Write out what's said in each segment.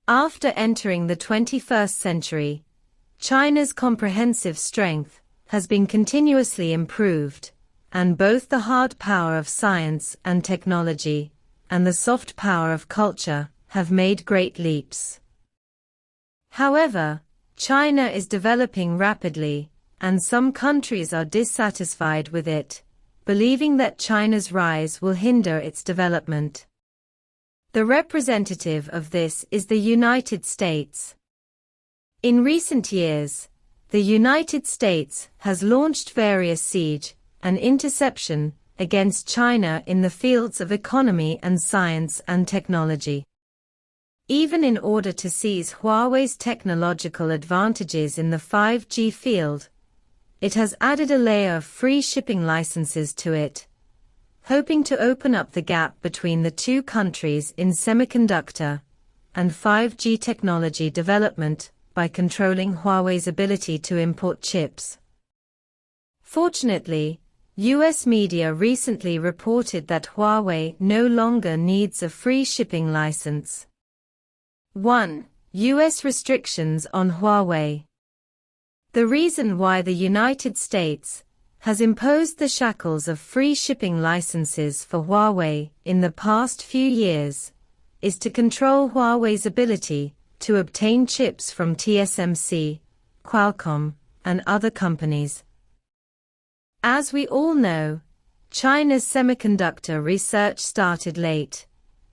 After entering the 21st century, China's comprehensive strength has been continuously improved, and both the hard power of science and technology and the soft power of culture have made great leaps. However, China is developing rapidly, and some countries are dissatisfied with it, believing that China's rise will hinder its development. The representative of this is the United States. In recent years, the United States has launched various siege and interception against China in the fields of economy and science and technology. Even in order to seize Huawei's technological advantages in the 5G field, it has added a layer of free shipping licenses to it, hoping to open up the gap between the two countries in semiconductor and 5G technology development by controlling Huawei's ability to import chips. Fortunately, US media recently reported that Huawei no longer needs a free shipping license. 1. US restrictions on Huawei. The reason why the United States has imposed the shackles of free shipping licenses for Huawei in the past few years is to control Huawei's ability to obtain chips from TSMC, Qualcomm, and other companies. As we all know, China's semiconductor research started late,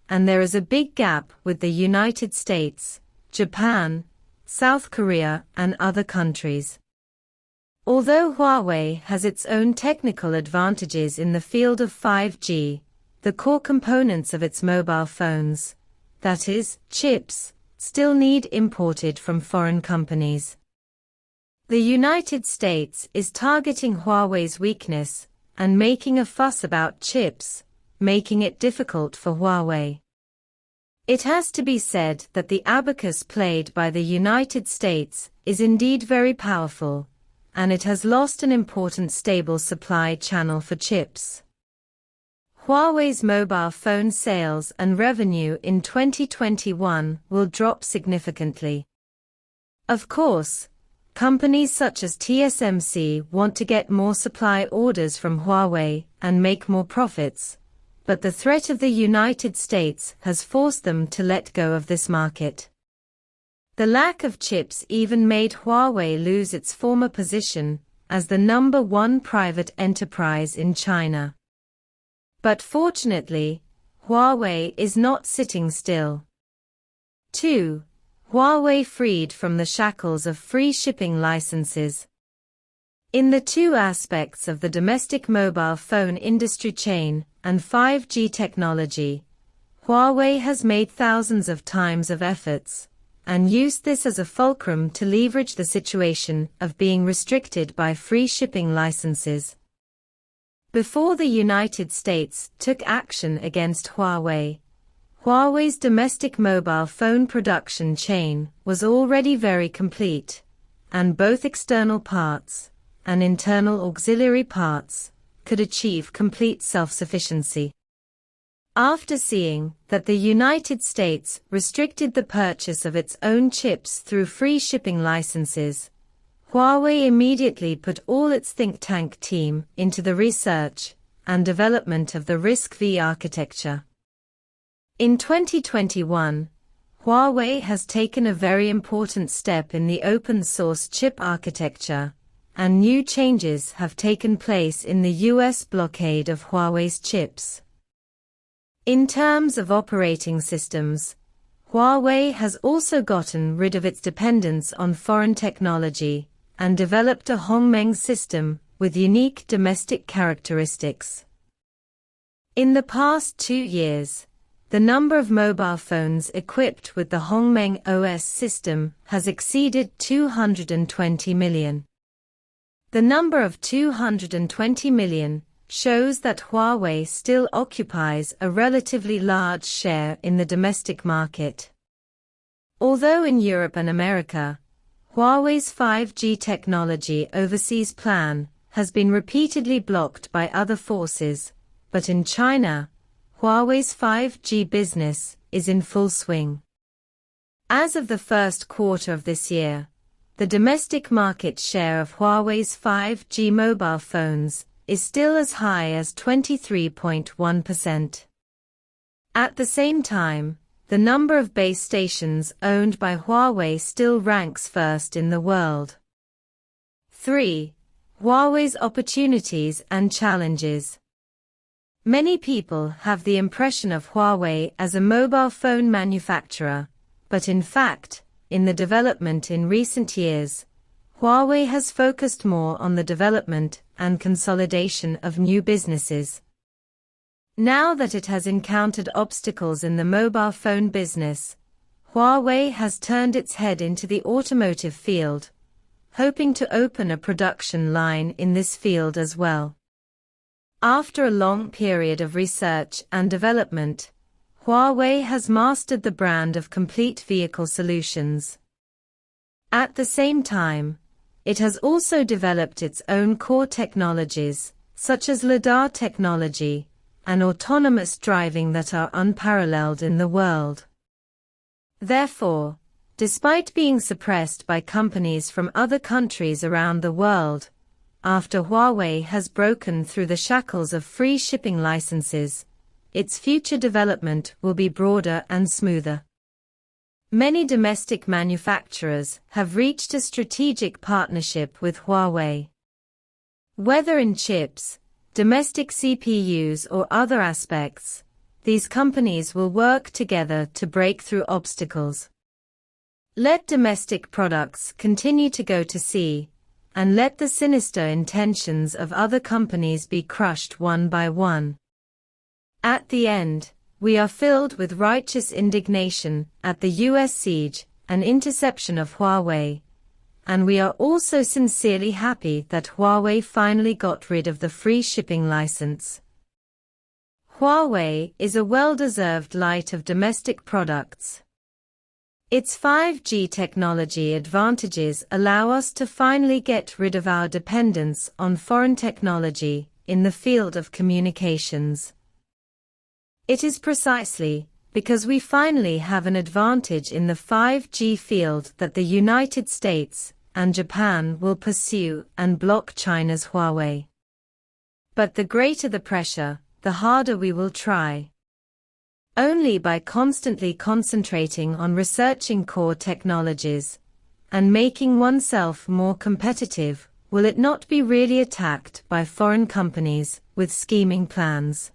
and there is a big gap with the United States, Japan, South Korea, and other countries. Although Huawei has its own technical advantages in the field of 5G, the core components of its mobile phones, that is, chips, still need imported from foreign companies. The United States is targeting Huawei's weakness and making a fuss about chips, making it difficult for Huawei. It has to be said that the abacus played by the United States is indeed very powerful, and it has lost an important stable supply channel for chips. Huawei's mobile phone sales and revenue in 2021 will drop significantly. Of course, companies such as TSMC want to get more supply orders from Huawei and make more profits, but the threat of the United States has forced them to let go of this market. The lack of chips even made Huawei lose its former position as the #1 private enterprise in China. But fortunately, Huawei is not sitting still. 2. Huawei freed from the shackles of free shipping licenses. In the two aspects of the domestic mobile phone industry chain and 5G technology, Huawei has made thousands of times of efforts, and used this as a fulcrum to leverage the situation of being restricted by free shipping licenses. Before the United States took action against Huawei, Huawei's domestic mobile phone production chain was already very complete, and both external parts and internal auxiliary parts could achieve complete self-sufficiency. After seeing that the United States restricted the purchase of its own chips through free shipping licenses, Huawei immediately put all its think tank team into the research and development of the RISC-V architecture. In 2021, Huawei has taken a very important step in the open-source chip architecture, and new changes have taken place in the US blockade of Huawei's chips. In terms of operating systems, Huawei has also gotten rid of its dependence on foreign technology and developed a Hongmeng system with unique domestic characteristics. In the past 2 years, the number of mobile phones equipped with the Hongmeng OS system has exceeded 220 million. The number of 220 million shows that Huawei still occupies a relatively large share in the domestic market. Although in Europe and America, Huawei's 5G technology overseas plan has been repeatedly blocked by other forces, but in China, Huawei's 5G business is in full swing. As of the first quarter of this year, the domestic market share of Huawei's 5G mobile phones is still as high as 23.1%. At the same time, the number of base stations owned by Huawei still ranks first in the world. 3. Huawei's opportunities and challenges. Many people have the impression of Huawei as a mobile phone manufacturer, but in fact, in the development in recent years, Huawei has focused more on the development and consolidation of new businesses. Now that it has encountered obstacles in the mobile phone business, Huawei has turned its head into the automotive field, hoping to open a production line in this field as well. After a long period of research and development, Huawei has mastered the brand of complete vehicle solutions. At the same time, it has also developed its own core technologies, such as LiDAR technology, and autonomous driving that are unparalleled in the world. Therefore, despite being suppressed by companies from other countries around the world, after Huawei has broken through the shackles of free shipping licenses, its future development will be broader and smoother. Many domestic manufacturers have reached a strategic partnership with Huawei. Whether in chips, domestic CPUs or other aspects, these companies will work together to break through obstacles. Let domestic products continue to go to sea, and let the sinister intentions of other companies be crushed one by one. At the end, we are filled with righteous indignation at the US siege and interception of Huawei, and we are also sincerely happy that Huawei finally got rid of the free shipping license. Huawei is a well-deserved light of domestic products. Its 5G technology advantages allow us to finally get rid of our dependence on foreign technology in the field of communications. It is precisely because we finally have an advantage in the 5G field that the United States and Japan will pursue and block China's Huawei. But the greater the pressure, the harder we will try. Only by constantly concentrating on researching core technologies and making oneself more competitive will it not be really attacked by foreign companies with scheming plans.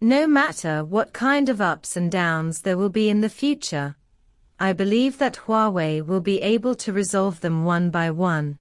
No matter what kind of ups and downs there will be in the future, I believe that Huawei will be able to resolve them one by one.